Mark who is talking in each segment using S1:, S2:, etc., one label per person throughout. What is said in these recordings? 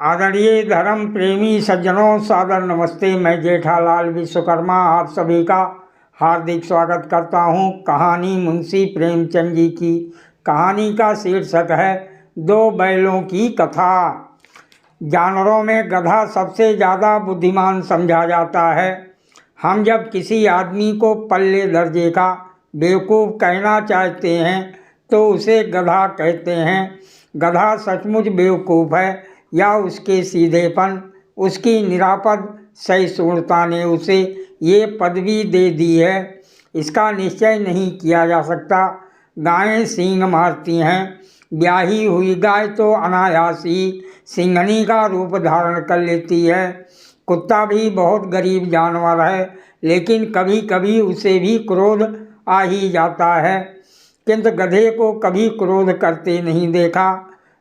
S1: आदरणीय धर्म प्रेमी सज्जनों, सादर नमस्ते। मैं जेठालाल विश्वकर्मा आप सभी का हार्दिक स्वागत करता हूं। कहानी मुंशी प्रेमचंद जी की। कहानी का शीर्षक है दो बैलों की कथा। जानवरों में गधा सबसे ज़्यादा बुद्धिमान समझा जाता है। हम जब किसी आदमी को पल्ले दर्जे का बेवकूफ़ कहना चाहते हैं तो उसे गधा कहते हैं। गधा सचमुच बेवकूफ़ है या उसके सीधेपन, उसकी निरापद सहिष्णुता ने उसे ये पदवी दे दी है, इसका निश्चय नहीं किया जा सकता। गायें सींग मारती हैं। ब्याही हुई गाय तो अनायास ही सिंघनी का रूप धारण कर लेती है। कुत्ता भी बहुत गरीब जानवर है, लेकिन कभी कभी उसे भी क्रोध आ ही जाता है, किंतु गधे को कभी क्रोध करते नहीं देखा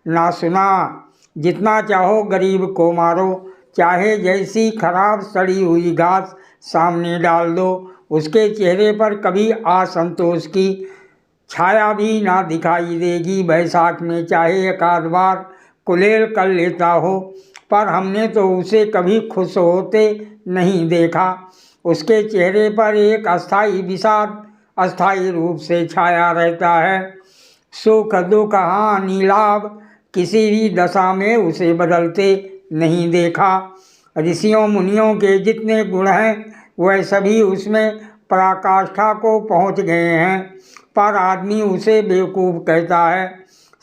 S1: ना सुना। जितना चाहो गरीब को मारो, चाहे जैसी खराब सड़ी हुई घास सामने डाल दो, उसके चेहरे पर कभी असंतोष की छाया भी ना दिखाई देगी। बैसाख में चाहे एक आध बार कुलेल कर लेता हो, पर हमने तो उसे कभी खुश होते नहीं देखा। उसके चेहरे पर एक अस्थाई विषाद अस्थाई रूप से छाया रहता है। सुख दुख हानि लाभ किसी भी दशा में उसे बदलते नहीं देखा। ऋषियों मुनियों के जितने गुण हैं वह सभी उसमें पराकाष्ठा को पहुँच गए हैं, पर आदमी उसे बेवकूफ़ कहता है।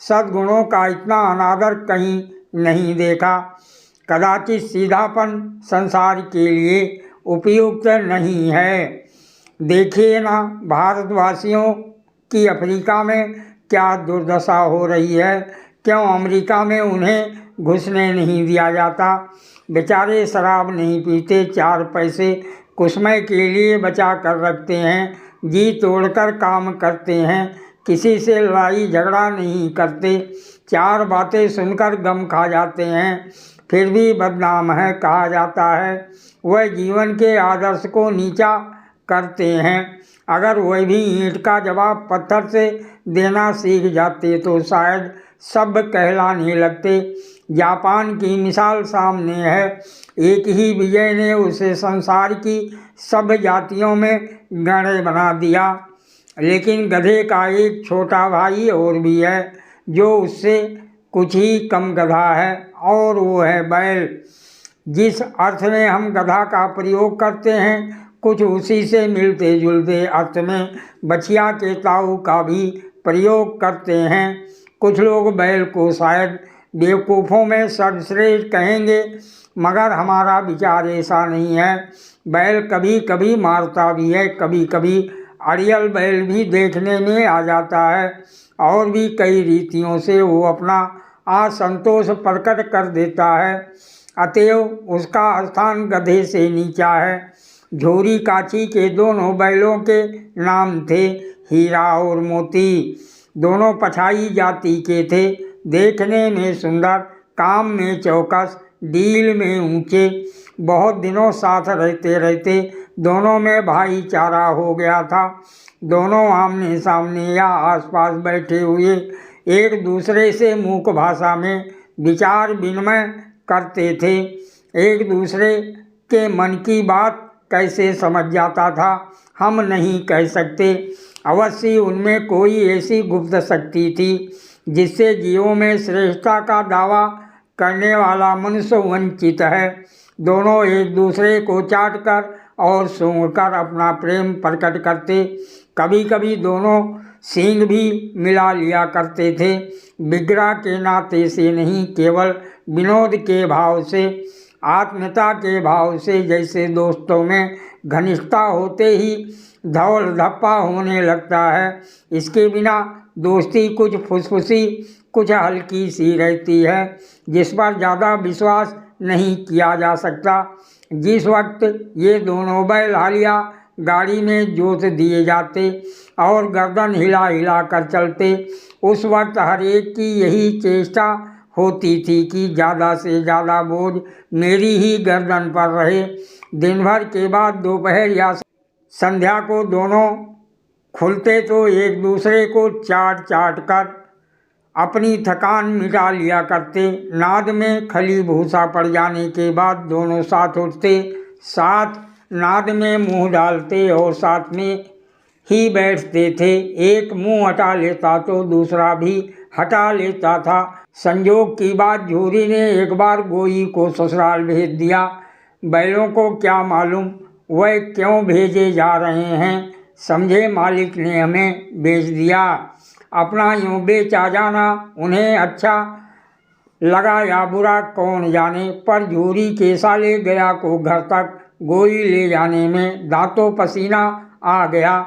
S1: सद्गुणों का इतना अनादर कहीं नहीं देखा। कदाचित सीधापन संसार के लिए उपयुक्त नहीं है। देखिए ना, भारतवासियों की अफ्रीका में क्या दुर्दशा हो रही है। क्यों अमेरिका में उन्हें घुसने नहीं दिया जाता। बेचारे शराब नहीं पीते, 4 पैसे कुसमय के लिए बचा कर रखते हैं। जी तोड़कर काम करते हैं, किसी से लड़ाई झगड़ा नहीं करते। 4 बातें सुनकर गम खा जाते हैं, फिर भी बदनाम है कहा जाता है। वह जीवन के आदर्श को नीचा करते हैं। अगर वह भी ईंट का जवाब पत्थर से देना सीख जाते तो शायद सब कहलाने लगते। जापान की मिसाल सामने है। एक ही विजय ने उसे संसार की सब जातियों में गण्य बना दिया। लेकिन गधे का एक छोटा भाई और भी है, जो उससे कुछ ही कम गधा है, और वो है बैल। जिस अर्थ में हम गधा का प्रयोग करते हैं, कुछ उसी से मिलते जुलते अर्थ में बछिया के ताऊ का भी प्रयोग करते हैं। कुछ लोग बैल को शायद बेवकूफ़ों में सर्वश्रेष्ठ कहेंगे, मगर हमारा विचार ऐसा नहीं है। बैल कभी कभी मारता भी है, कभी कभी अड़ियल बैल भी देखने में आ जाता है, और भी कई रीतियों से वो अपना असंतोष प्रकट कर देता है। अतएव उसका स्थान गधे से नीचा है। झोरी काची के दोनों बैलों के नाम थे हीरा और मोती। दोनों पछाई जाति के थे, देखने में सुंदर, काम में चौकस, डील में ऊंचे। बहुत दिनों साथ रहते रहते दोनों में भाईचारा हो गया था। दोनों आमने सामने या आसपास बैठे हुए एक दूसरे से मूक भाषा में विचार विनिमय करते थे। एक दूसरे के मन की बात कैसे समझ जाता था हम नहीं कह सकते। अवश्य उनमें कोई ऐसी गुप्त शक्ति थी जिससे जीवों में श्रेष्ठता का दावा करने वाला मनुष्य वंचित है। दोनों एक दूसरे को चाटकर और सूंघकर अपना प्रेम प्रकट करते। कभी कभी दोनों सींग भी मिला लिया करते थे, विग्रह के नाते से नहीं, केवल विनोद के भाव से, आत्मीयता के भाव से। जैसे दोस्तों में घनिष्ठता होते ही धौल धप्पा होने लगता है। इसके बिना दोस्ती कुछ फुसफुसी, कुछ हल्की सी रहती है, जिस पर ज़्यादा विश्वास नहीं किया जा सकता। जिस वक्त ये दोनों बैल हालिया गाड़ी में जोत दिए जाते और गर्दन हिला हिला कर चलते, उस वक्त हर एक की यही चेष्टा होती थी कि ज़्यादा से ज़्यादा बोझ मेरी ही गर्दन पर रहे। दिन भर के बाद दोपहर या संध्या को दोनों खुलते तो एक दूसरे को चाट चाट कर अपनी थकान मिटा लिया करते। नाद में खली भूसा पड़ जाने के बाद दोनों साथ उठते, साथ नाद में मुंह डालते और साथ में ही बैठते थे। एक मुंह हटा लेता तो दूसरा भी हटा लेता था। संजोग की बात, झूरी ने एक बार गोई को ससुराल भेज दिया। बैलों को क्या मालूम वह क्यों भेजे जा रहे हैं, समझे मालिक ने हमें बेच दिया। अपना यूं बेचा जाना उन्हें अच्छा लगा या बुरा कौन जाने, पर झूरी के साले गया को घर तक गोई ले जाने में दांतों पसीना आ गया।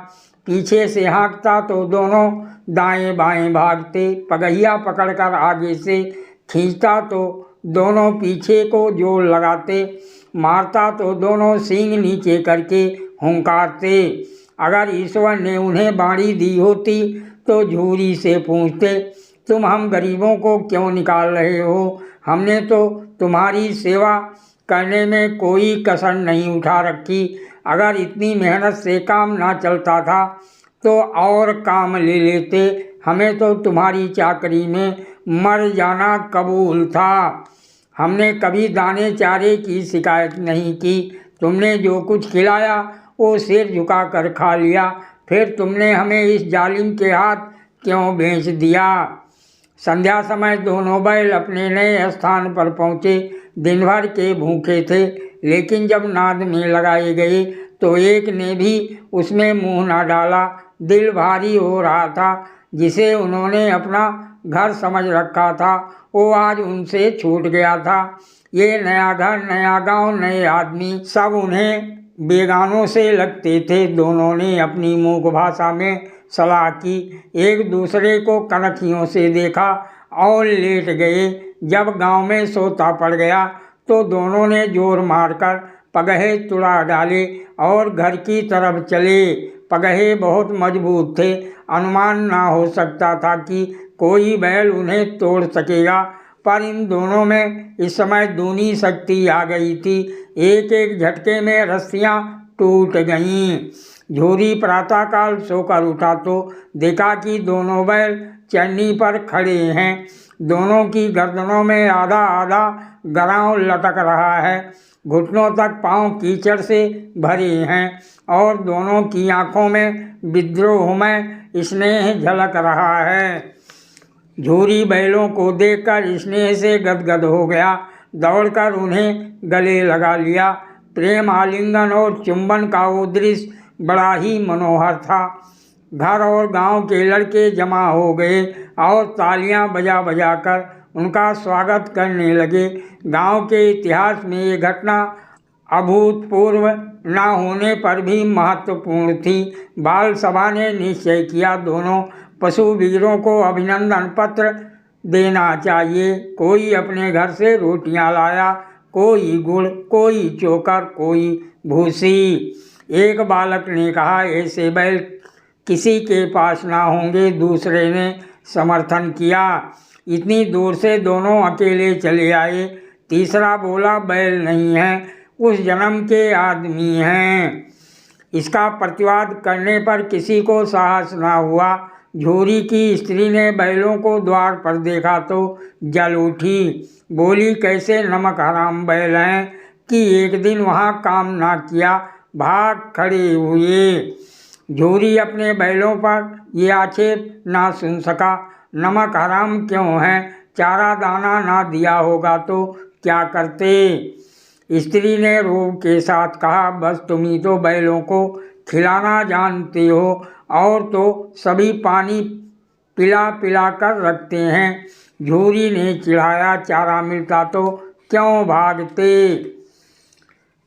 S1: पीछे से हाँकता तो दोनों दाएं बाएं भागते, पगहिया पकड़कर आगे से खींचता तो दोनों पीछे को जोर लगाते, मारता तो दोनों सींग नीचे करके हुंकारते। अगर ईश्वर ने उन्हें बाड़ी दी होती तो झूरी से पूछते, तुम हम गरीबों को क्यों निकाल रहे हो? हमने तो तुम्हारी सेवा करने में कोई कसर नहीं उठा रखी। अगर इतनी मेहनत से काम ना चलता था तो और काम ले लेते। हमें तो तुम्हारी चाकरी में मर जाना कबूल था। हमने कभी दाने चारे की शिकायत नहीं की। तुमने जो कुछ खिलाया वो सिर झुका कर खा लिया। फिर तुमने हमें इस जालिम के हाथ क्यों बेच दिया? संध्या समय दोनों बैल अपने नए स्थान पर पहुँचे। दिन भर के भूखे थे, लेकिन जब नाद में लगाए गए तो एक ने भी उसमें मुंह ना डाला। दिल भारी हो रहा था। जिसे उन्होंने अपना घर समझ रखा था वो आज उनसे छूट गया था। ये नया घर, नया गांव, नए आदमी सब उन्हें बेगानों से लगते थे। दोनों ने अपनी मूक भाषा में सलाह की, एक दूसरे को कनखियों से देखा और लेट गए। जब गांव में सोता पड़ गया तो दोनों ने जोर मारकर पगहे तुड़ा डाले और घर की तरफ चले। पगहे बहुत मजबूत थे, अनुमान ना हो सकता था कि कोई बैल उन्हें तोड़ सकेगा, पर इन दोनों में इस समय दूनी शक्ति आ गई थी। एक एक झटके में रस्सियां टूट गईं। झूरी प्रातःकाल सोकर उठा तो देखा कि दोनों बैल चरनी पर खड़े हैं। दोनों की गर्दनों में आधा आधा गरांव लटक रहा है। घुटनों तक पांव कीचड़ से भरे हैं और दोनों की आंखों में विद्रोहमय स्नेह झलक रहा है। झूरी बैलों को देखकर स्नेह से गदगद हो गया। दौड़कर उन्हें गले लगा लिया। प्रेम आलिंगन और चुंबन का वो दृश्य बड़ा ही मनोहर था। घर और गांव के लड़के जमा हो गए और तालियां बजा बजा कर उनका स्वागत करने लगे। गांव के इतिहास में ये घटना अभूतपूर्व न होने पर भी महत्वपूर्ण थी। बाल सभा ने निश्चय किया, दोनों पशु वीरों को अभिनंदन पत्र देना चाहिए। कोई अपने घर से रोटियां लाया, कोई गुड़, कोई चोकर, कोई भूसी। एक बालक ने कहा, ऐसे बैल किसी के पास ना होंगे। दूसरे ने समर्थन किया। इतनी दूर से दोनों अकेले चले आए। तीसरा बोला, बैल नहीं है, उस जन्म के आदमी हैं। इसका प्रतिवाद करने पर किसी को साहस ना हुआ। झूरी की स्त्री ने बैलों को द्वार पर देखा तो जल उठी। बोली, कैसे नमक हराम बैल हैं कि एक दिन वहाँ काम ना किया, भाग खड़े हुए। झूरी अपने बैलों पर ये आक्षेप ना सुन सका। नमक हराम क्यों है? चारा दाना ना दिया होगा तो क्या करते? स्त्री ने रोब के साथ कहा, बस तुम ही तो बैलों को खिलाना जानते हो, और तो सभी पानी पिला पिला कर रखते हैं। झूरी ने चिढ़ाया, चारा मिलता तो क्यों भागते?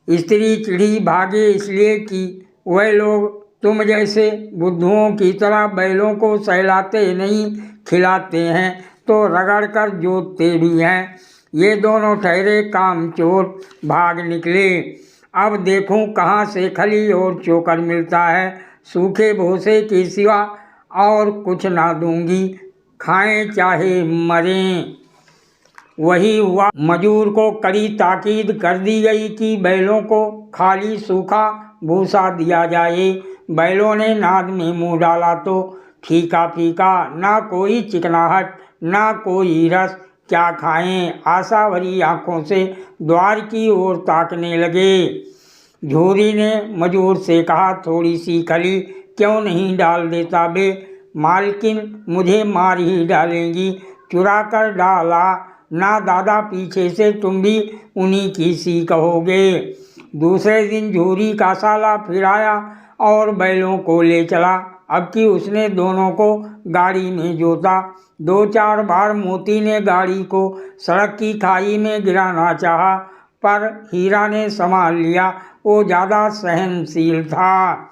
S1: स्त्री चिढ़ी, भागे इसलिए कि वह लोग तुम जैसे बुद्धुओं की तरह बैलों को सहलाते नहीं, खिलाते हैं तो रगड़ कर जोतते भी हैं। ये दोनों ठहरे कामचोर भाग निकले। अब देखूं कहाँ से खली और चोकर मिलता है। सूखे भूसे के सिवा और कुछ ना दूंगी, खाएं चाहे मरें। वही हुआ। मजूर को कड़ी ताकीद कर दी गई कि बैलों को खाली सूखा भूसा दिया जाए। बैलों ने नाद में मुंह डाला तो फीका फीका, ना कोई चिकनाहट ना कोई रस, क्या खाएं। आशा भरी आंखों से द्वार की ओर ताकने लगे। झूरी ने मजूर से कहा, थोड़ी सी खली क्यों नहीं डाल देता बे। मालकिन मुझे मार ही डालेंगी, चुरा कर डाला ना दादा, पीछे से तुम भी उन्हीं की सी कहोगे। दूसरे दिन झूरी का साला फिर आया और बैलों को ले चला। अब कि उसने दोनों को गाड़ी में जोता। 2-4 बार मोती ने गाड़ी को सड़क की खाई में गिराना चाहा, पर हीरा ने संभाल लिया, वो ज़्यादा सहनशील था।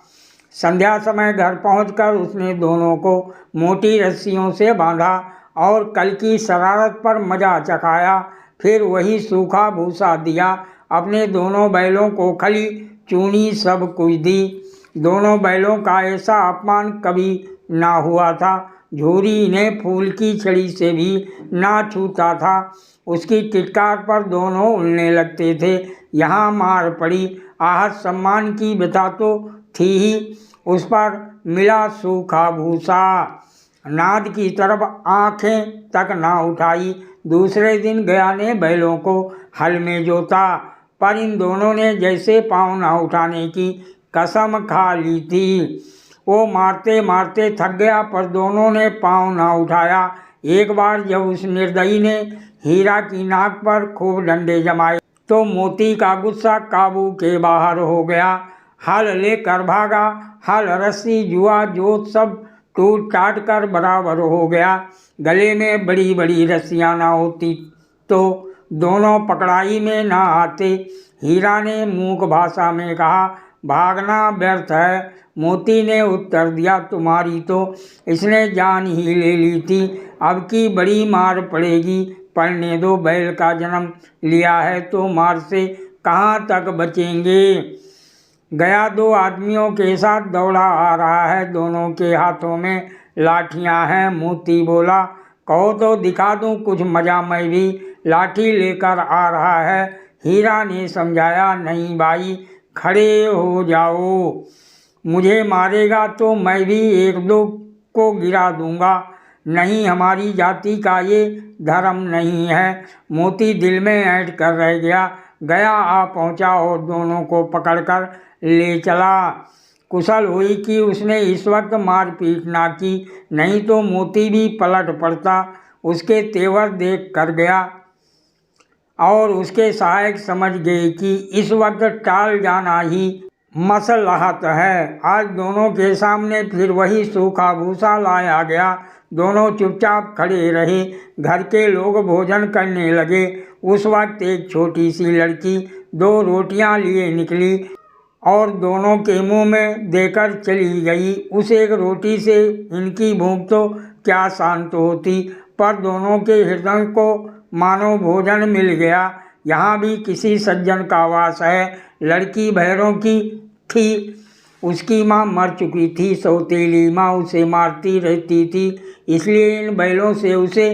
S1: संध्या समय घर पहुंचकर उसने दोनों को मोटी रस्सियों से बांधा और कल की शरारत पर मजा चखाया। फिर वही सूखा भूसा दिया। अपने दोनों बैलों को खली चूनी सब कुछ दी। दोनों बैलों का ऐसा अपमान कभी ना हुआ था। झूरी ने फूल की छड़ी से भी ना छूता था। उसकी टिटकार पर दोनों उड़ने लगते थे। यहाँ मार पड़ी, आहत सम्मान की व्यथा तो थी ही, उस पर मिला सूखा भूसा। नाद की तरफ आंखें तक ना उठाई। दूसरे दिन गया ने बैलों को हल में जोता, पर इन दोनों ने जैसे पाँव ना उठाने की कसम खा ली थी। वो मारते मारते थक गया, पर दोनों ने पाँव ना उठाया। एक बार जब उस निर्दयी ने हीरा की नाक पर खूब डंडे जमाए, तो मोती का गुस्सा काबू के बाहर हो गया। हल लेकर भागा। हल, रस्सी, जुआ, जोत सब टूट टाट कर बराबर हो गया। गले में बड़ी बड़ी रस्सियाँ ना होती तो दोनों पकड़ाई में ना आते। हीरा ने मूक भाषा में कहा, भागना व्यर्थ है। मोती ने उत्तर दिया, तुम्हारी तो इसने जान ही ले ली थी, अब की बड़ी मार पड़ेगी। पढ़ने दो, बैल का जन्म लिया है तो मार से कहाँ तक बचेंगे। गया 2 आदमियों के साथ दौड़ा आ रहा है, दोनों के हाथों में लाठियां हैं। मोती बोला, कहो तो दिखा दूं कुछ मजा, मैं भी लाठी लेकर आ रहा है। हीरा ने समझाया, नहीं भाई, खड़े हो जाओ, मुझे मारेगा तो मैं भी 1-2 को गिरा दूंगा। नहीं, हमारी जाति का ये धर्म नहीं है। मोती दिल में ऐंठ कर रह गया। गया आ पहुंचा और दोनों को पकड़कर ले चला। कुशल हुई कि उसने इस वक्त मारपीट ना की, नहीं तो मोती भी पलट पड़ता। उसके तेवर देख कर गया और उसके सहायक समझ गए कि इस वक्त टाल जाना ही मसलहत है। आज दोनों के सामने फिर वही सूखा भूसा लाया गया। दोनों चुपचाप खड़े रहे। घर के लोग भोजन करने लगे। उस वक्त एक छोटी सी लड़की 2 रोटियां लिए निकली और दोनों के मुंह में देकर चली गई। उस एक रोटी से इनकी भूख तो क्या शांत होती, पर दोनों के हृदय को मानो भोजन मिल गया। यहाँ भी किसी सज्जन का वास है। लड़की भैरों की थी, उसकी माँ मर चुकी थी। सौतेली माँ उसे मारती रहती थी, इसलिए इन बैलों से उसे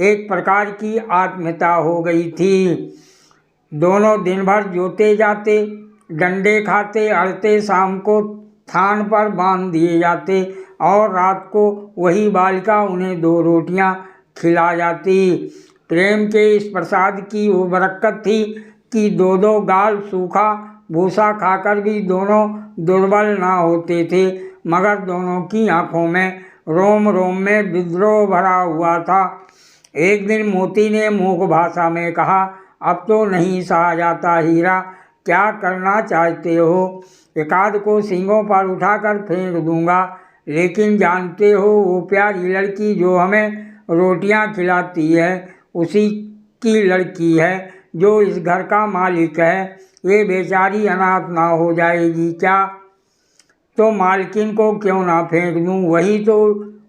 S1: एक प्रकार की आत्मीयता हो गई थी। दोनों दिन भर जोते जाते, डंडे खाते, अड़ते, शाम को थान पर बांध दिए जाते और रात को वही बालिका उन्हें 2 रोटियां खिला जाती। प्रेम के इस प्रसाद की वो बरकत थी कि 2-2 गाल सूखा भूसा खाकर भी दोनों दुर्बल ना होते थे, मगर दोनों की आंखों में रोम रोम में विद्रोह भरा हुआ था। एक दिन मोती ने मूक भाषा में कहा, अब तो नहीं सहा जाता हीरा, क्या करना चाहते हो? एकाध को सींगों पर उठाकर फेंक दूंगा, लेकिन जानते हो वो प्यारी लड़की जो हमें रोटियां खिलाती है उसी की लड़की है जो इस घर का मालिक है। ये बेचारी अनाथ ना हो जाएगी क्या? तो मालकिन को क्यों ना फेंक दूं, वही तो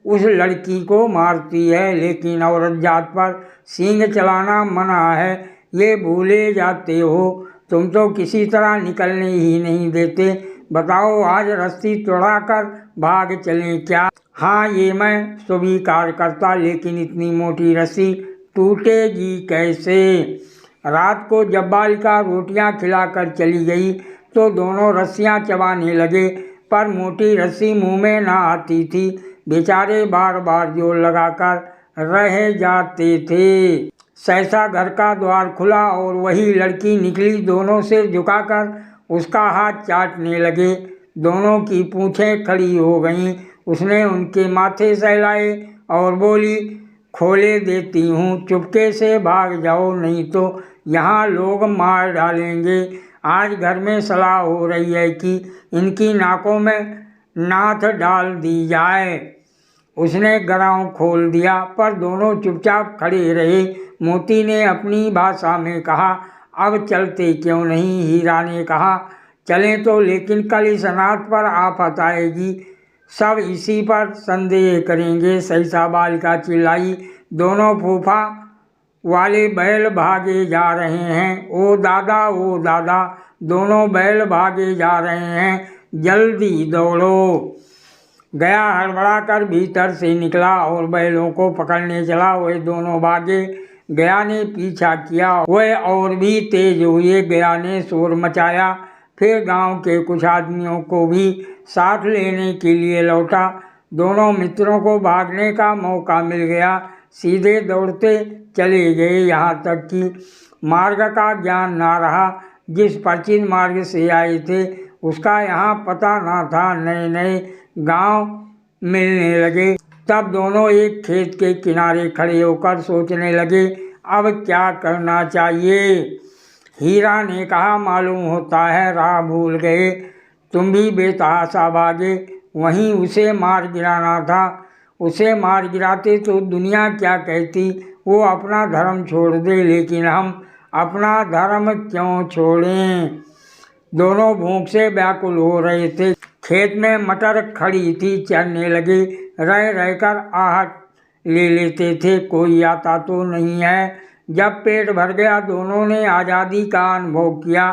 S1: उस लड़की को मारती है। लेकिन औरत जात पर सींग चलाना मना है, ये भूले जाते हो। तुम तो किसी तरह निकलने ही नहीं देते। बताओ, आज रस्सी तोड़ाकर भाग चलें क्या? हाँ, ये मैं स्वीकार करता, लेकिन इतनी मोटी रस्सी टूटेगी कैसे? रात को जब बालिका रोटियां खिलाकर चली गई तो दोनों रस्सियां चबाने लगे, पर मोटी रस्सी मुंह में ना आती थी। बेचारे बार बार जोर लगाकर रह जाते थे। सहसा घर का द्वार खुला और वही लड़की निकली। दोनों सिर झुकाकर उसका हाथ चाटने लगे। दोनों की पूँछें खड़ी हो गईं। उसने उनके माथे सहलाए और बोली, खोले देती हूँ, चुपके से भाग जाओ, नहीं तो यहाँ लोग मार डालेंगे। आज घर में सलाह हो रही है कि इनकी नाकों में नाथ डाल दी जाए। उसने गराव खोल दिया, पर दोनों चुपचाप खड़े रहे। मोती ने अपनी भाषा में कहा, अब चलते क्यों नहीं? हीरा ने कहा, चलें तो, लेकिन कल इस अनाथ पर आफत आएगी, सब इसी पर संदेह करेंगे। सहसा बालिका चिल्लाई, दोनों फूफा वाले बैल भागे जा रहे हैं। ओ दादा, दोनों बैल भागे जा रहे हैं, जल्दी दौड़ो। गया हड़बड़ा कर भीतर से निकला और बैलों को पकड़ने चला। वे दोनों भागे। गया ने पीछा किया। वह और भी तेज हुए। गया ने शोर मचाया। फिर गांव के कुछ आदमियों को भी साथ लेने के लिए लौटा। दोनों मित्रों को भागने का मौका मिल गया। सीधे दौड़ते चले गए, यहाँ तक कि मार्ग का ज्ञान ना रहा। जिस परिचित मार्ग से आए थे उसका यहाँ पता ना था। नए नए गांव मिलने लगे। तब दोनों एक खेत के किनारे खड़े होकर सोचने लगे, अब क्या करना चाहिए। हीरा ने कहा, मालूम होता है राह भूल गए, तुम भी बेतहाशा भागे, वहीं उसे मार गिराना था। उसे मार गिराते तो दुनिया क्या कहती, वो अपना धर्म छोड़ दे, लेकिन हम अपना धर्म क्यों छोड़ें। दोनों भूख से व्याकुल हो रहे थे। खेत में मटर खड़ी थी, चरने लगे। रह रहकर आहट ले लेते थे, कोई आता तो नहीं है। जब पेट भर गया, दोनों ने आज़ादी का अनुभव किया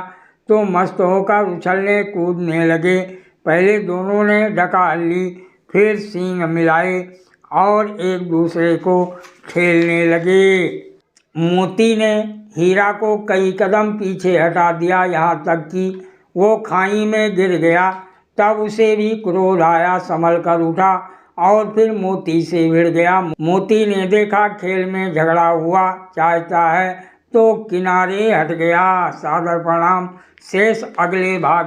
S1: तो मस्त होकर उछलने कूदने लगे। पहले दोनों ने डकार ली, फिर सींग मिलाए और एक दूसरे को खेलने लगे। मोती ने हीरा को कई कदम पीछे हटा दिया, यहाँ तक कि वो खाई में गिर गया। तब उसे भी क्रोध आया, संभल कर उठा और फिर मोती से भिड़ गया। मोती ने देखा खेल में झगड़ा हुआ चाहता है तो किनारे हट गया। सादर प्रणाम। शेष अगले भाग।